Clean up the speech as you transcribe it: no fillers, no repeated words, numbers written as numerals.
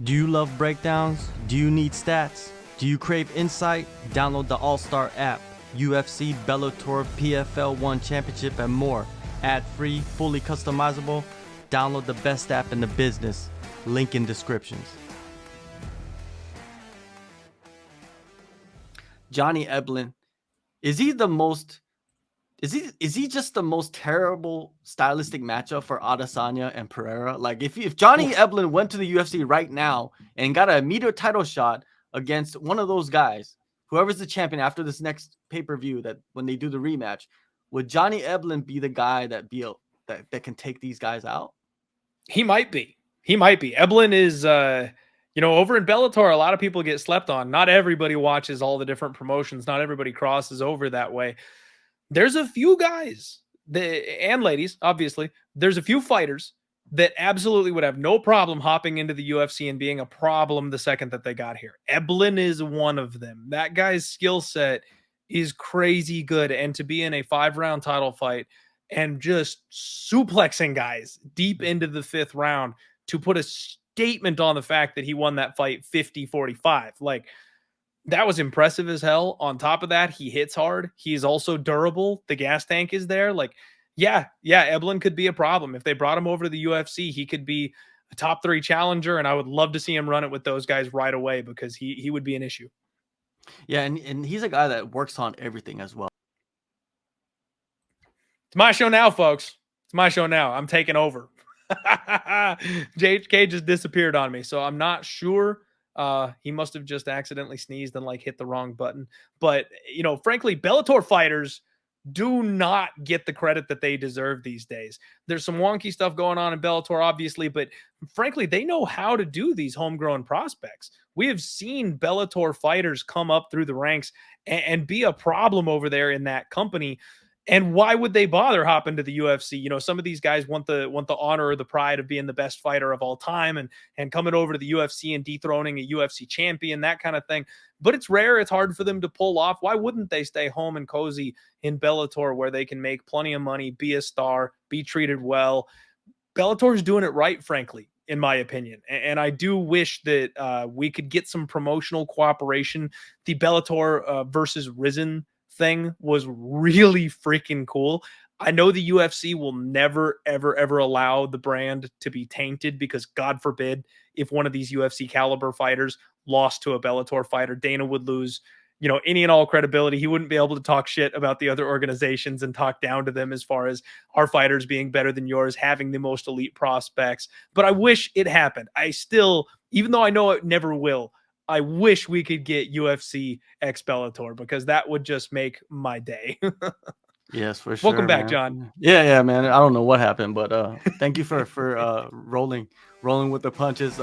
Do you love breakdowns? Do you need stats? Do you crave insight? Download the AllStar app. UFC, Bellator, PFL 1 Championship, and more. Ad-free, fully customizable. Download the best app in the business. Link in descriptions. Johnny Eblen, is he just the most terrible stylistic matchup for Adesanya and Pereira? Like if Johnny Eblen went to the UFC right now and got an immediate title shot against one of those guys, whoever's the champion after this next pay-per-view, that when they do the rematch, would Johnny Eblen be the guy that can take these guys out? He might be. Eblen is over in Bellator, a lot of people get slept on. Not everybody watches all the different promotions. Not everybody crosses over that way. There's a few guys and ladies, obviously, there's a few fighters that absolutely would have no problem hopping into the UFC and being a problem the second that they got here. Eblen is one of them. That guy's skill set is crazy good. And to be in a 5-round title fight and just suplexing guys deep into the 5th round to put a statement on the fact that he won that fight 50-45. Like, that was impressive as hell. On top of that, he hits hard. He's also durable. The gas tank is there. Like, yeah, Eblen could be a problem. If they brought him over to the UFC, he could be a top 3 challenger, and I would love to see him run it with those guys right away because he would be an issue. Yeah, and he's a guy that works on everything as well. It's my show now, folks. It's my show now. I'm taking over. JHK just disappeared on me, so I'm not sure. He must have just accidentally sneezed and hit the wrong button. But, frankly, Bellator fighters do not get the credit that they deserve these days. There's some wonky stuff going on in Bellator, obviously, but frankly, they know how to do these homegrown prospects. We have seen Bellator fighters come up through the ranks and be a problem over there in that company. And why would they bother hopping to the UFC? Some of these guys want the honor or the pride of being the best fighter of all time and coming over to the UFC and dethroning a UFC champion, that kind of thing. But it's rare. It's hard for them to pull off. Why wouldn't they stay home and cozy in Bellator where they can make plenty of money, be a star, be treated well? Bellator's doing it right, frankly, in my opinion. And I do wish that we could get some promotional cooperation. The Bellator versus Risen thing was really freaking cool. I know the UFC will never, ever, ever allow the brand to be tainted because God forbid if one of these UFC caliber fighters lost to a Bellator fighter, Dana would lose, any and all credibility. He wouldn't be able to talk shit about the other organizations and talk down to them as far as our fighters being better than yours, having the most elite prospects. But I wish it happened. I still, even though I know it never will, I wish we could get UFC x Bellator because that would just make my day. Yes, for sure. Welcome back, man. John. Yeah, man. I don't know what happened, but thank you for rolling with the punches.